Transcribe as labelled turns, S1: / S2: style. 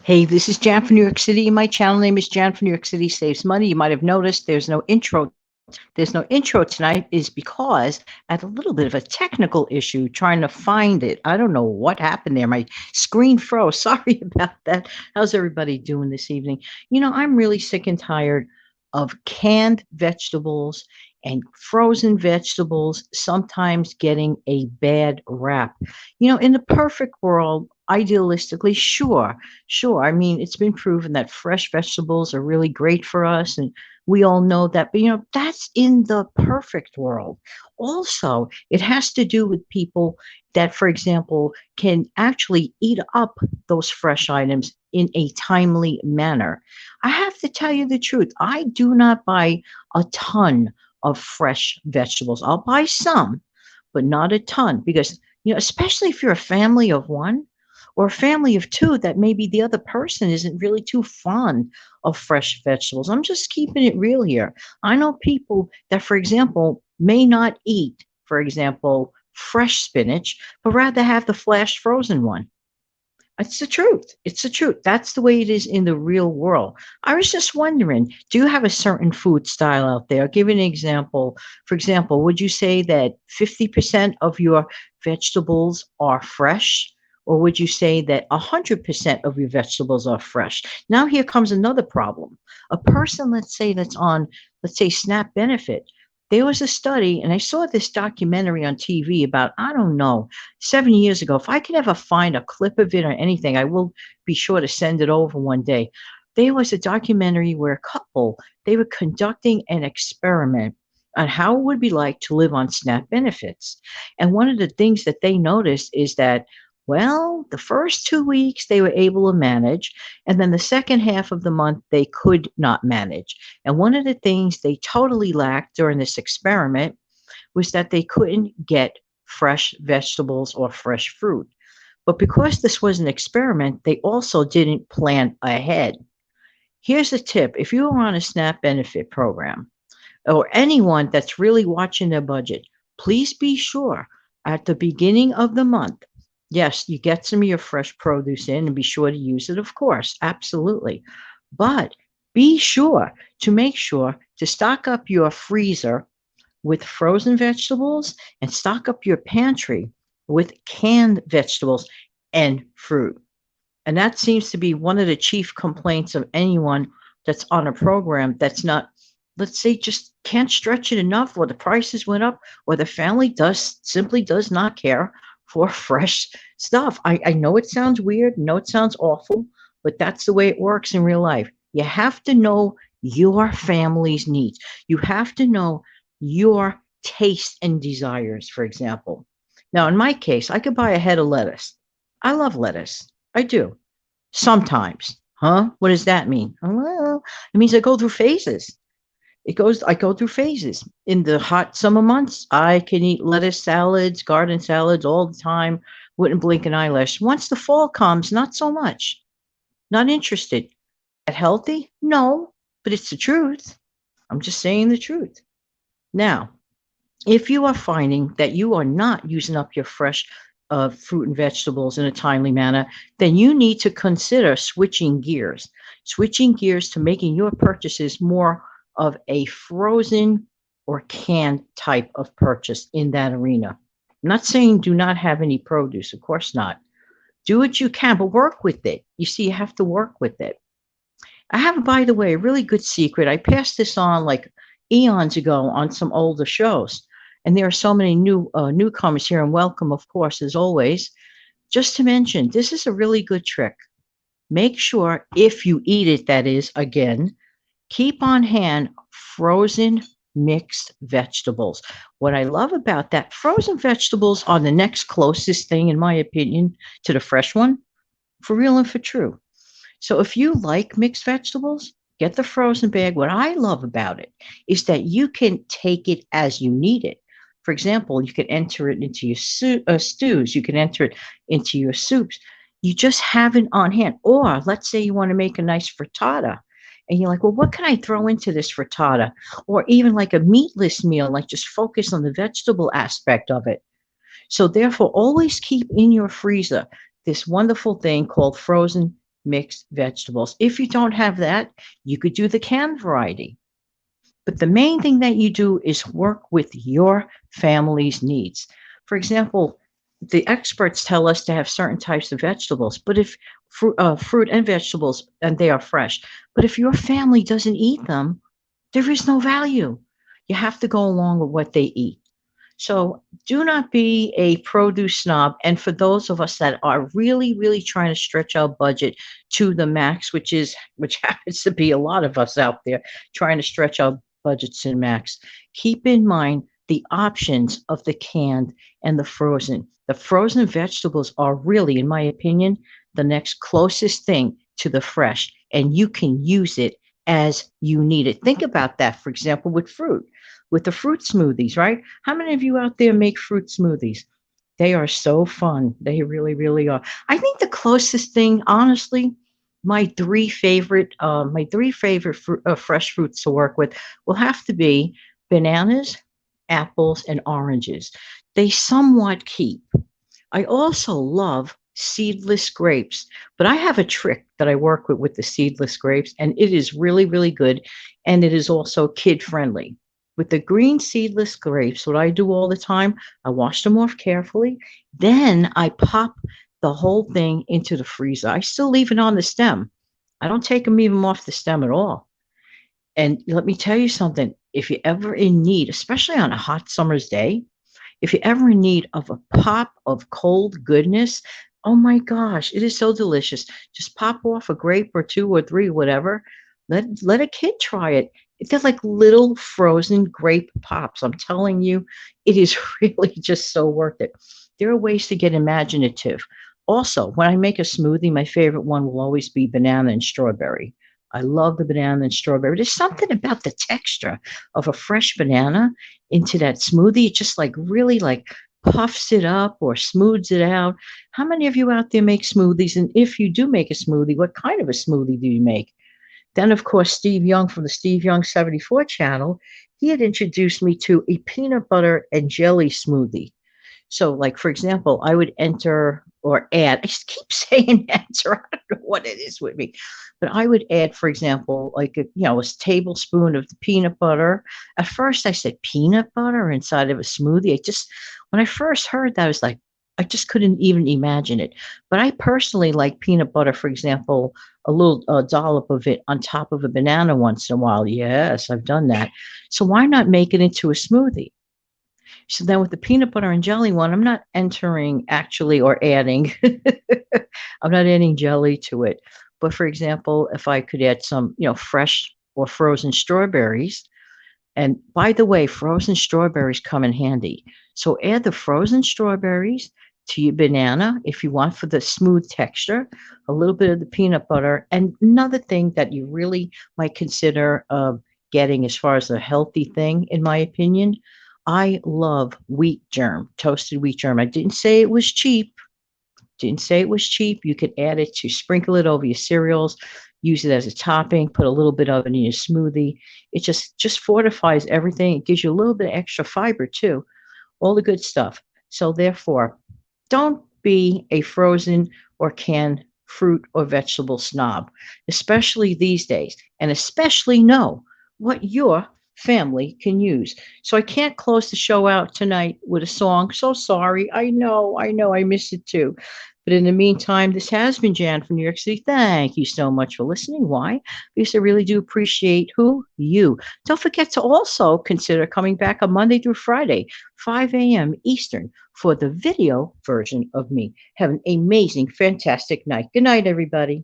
S1: Hey, this is Jan from New York City. My channel name is Jan from New York City Saves Money. You might have noticed there's no intro. There's no intro tonight is because I had a little bit of a technical issue trying to find it. I don't know what happened there. My screen froze. Sorry about that. How's everybody doing this evening? I'm really sick and tired of canned vegetables and frozen vegetables sometimes getting a bad rap. In the perfect world, idealistically, sure. I mean, it's been proven that fresh vegetables are really great for us, and we all know that, but that's in the perfect world. Also, it has to do with people that, for example, can actually eat up those fresh items in a timely manner. I have to tell you the truth. I do not buy a ton of fresh vegetables. I'll buy some, but not a ton because, especially if you're a family of one or a family of two, that maybe the other person isn't really too fond of fresh vegetables. I'm just keeping it real here. I know people that, for example, may not eat, for example, fresh spinach, but rather have the flash frozen one. It's the truth. It's the truth. That's the way it is in the real world. I was just wondering, do you have a certain food style out there? I'll give you an example. For example, would you say that 50% of your vegetables are fresh? Or would you say that 100% of your vegetables are fresh? Now, here comes another problem. A person, let's say, that's on, let's say, SNAP benefit. There was a study, and I saw this documentary on TV about, I don't know, 7 years ago. If I can ever find a clip of it or anything, I will be sure to send it over one day. There was a documentary where a couple, they were conducting an experiment on how it would be like to live on SNAP benefits. And one of the things that they noticed is that, well, the first 2 weeks they were able to manage, and then the second half of the month they could not manage. And one of the things they totally lacked during this experiment was that they couldn't get fresh vegetables or fresh fruit. But because this was an experiment, they also didn't plan ahead. Here's a tip: if you are on a SNAP benefit program or anyone that's really watching their budget, please be sure at the beginning of the month, yes, you get some of your fresh produce in and be sure to use it, of course, absolutely. But be sure to make sure to stock up your freezer with frozen vegetables and stock up your pantry with canned vegetables and fruit. And that seems to be one of the chief complaints of anyone that's on a program that's not, let's say, just can't stretch it enough, or the prices went up, or the family does simply does not care for fresh stuff. I know it sounds weird, know it sounds awful, but that's the way it works in real life. You have to know your family's needs. You have to know your taste and desires, for example. Now, in my case, I could buy a head of lettuce. I love lettuce. I do. Sometimes. Huh? What does that mean? Well, it means I go through phases. I go through phases. In the hot summer months, I can eat lettuce salads, garden salads all the time, wouldn't blink an eyelash. Once the fall comes, not so much. Not interested. That healthy? No, but it's the truth. I'm just saying the truth. Now, if you are finding that you are not using up your fresh fruit and vegetables in a timely manner, then you need to consider switching gears to making your purchases more of a frozen or canned type of purchase in that arena. I'm not saying do not have any produce, of course not. Do what you can, but work with it. You see, you have to work with it. I have, by the way, a really good secret. I passed this on like eons ago on some older shows. And there are so many newcomers here, and welcome, of course, as always. Just to mention, this is a really good trick. Make sure, if you eat it, that is, again, keep on hand frozen mixed vegetables. What I love about that, frozen vegetables are the next closest thing, in my opinion, to the fresh one, for real and for true. So if you like mixed vegetables, get the frozen bag. What I love about it is that you can take it as you need it. For example, you can enter it into your stews. You can enter it into your soups. You just have it on hand. Or let's say you want to make a nice frittata. And you're like, well, what can I throw into this frittata? Or even like a meatless meal, like just focus on the vegetable aspect of it. So therefore, always keep in your freezer this wonderful thing called frozen mixed vegetables. If you don't have that, you could do the canned variety. But the main thing that you do is work with your family's needs. For example, the experts tell us to have certain types of vegetables, but if fruit and vegetables, and they are fresh, but if your family doesn't eat them, there is no value. You have to go along with what they eat. So do not be a produce snob. And for those of us that are really, really trying to stretch our budget to the max, which happens to be a lot of us out there trying to stretch our budgets to the max, keep in mind the options of the canned and the frozen. The frozen vegetables are really, in my opinion, the next closest thing to the fresh, and you can use it as you need it. Think about that, for example, with the fruit smoothies, right? How many of you out there make fruit smoothies? They are so fun. They really, really are. I think the closest thing, honestly, my three favorite fresh fruits to work with will have to be bananas, apples, and oranges. They somewhat keep. I also love seedless grapes, but I have a trick that I work with the seedless grapes, and it is really, really good. And it is also kid friendly. With the green seedless grapes, what I do all the time, I wash them off carefully. Then I pop the whole thing into the freezer. I still leave it on the stem. I don't take them even off the stem at all. And let me tell you something, if you're ever in need, especially on a hot summer's day, if you're ever in need of a pop of cold goodness, oh my gosh, it is so delicious. Just pop off a grape or two or three, whatever. Let a kid try it. They're like little frozen grape pops. I'm telling you, it is really just so worth it. There are ways to get imaginative. Also, when I make a smoothie, my favorite one will always be banana and strawberry. I love the banana and strawberry. There's something about the texture of a fresh banana into that smoothie. It just like really like puffs it up or smooths it out. How many of you out there make smoothies? And if you do make a smoothie, what kind of a smoothie do you make? Then, of course, Steve Young from the Steve Young 74 channel, he had introduced me to a peanut butter and jelly smoothie. So, like, for example, I would enter or add, I just keep saying enter, I don't know what it is with me, but I would add, for example, like a tablespoon of the peanut butter. At first, I said peanut butter inside of a smoothie. When I first heard that, I was like, I just couldn't even imagine it. But I personally like peanut butter, for example, a little dollop of it on top of a banana once in a while. Yes, I've done that. So why not make it into a smoothie? So then with the peanut butter and jelly one, I'm not entering actually or adding, I'm not adding jelly to it. But for example, if I could add some, fresh or frozen strawberries, and by the way, frozen strawberries come in handy. So add the frozen strawberries to your banana if you want for the smooth texture, a little bit of the peanut butter. And another thing that you really might consider getting as far as a healthy thing, in my opinion, I love wheat germ, toasted wheat germ. I didn't say it was cheap. Didn't say it was cheap. You could add it to sprinkle it over your cereals, use it as a topping, put a little bit of it in your smoothie. It just fortifies everything. It gives you a little bit of extra fiber too, all the good stuff. So therefore, don't be a frozen or canned fruit or vegetable snob, especially these days, and especially know what your family can use. So I can't close the show out tonight with a song. So sorry. I know, I miss it too. But in the meantime, this has been Jan from New York City. Thank you so much for listening. Why? Because I really do appreciate you. Don't forget to also consider coming back on Monday through Friday, 5 a.m. Eastern, for the video version of me. Have an amazing, fantastic night. Good night, everybody.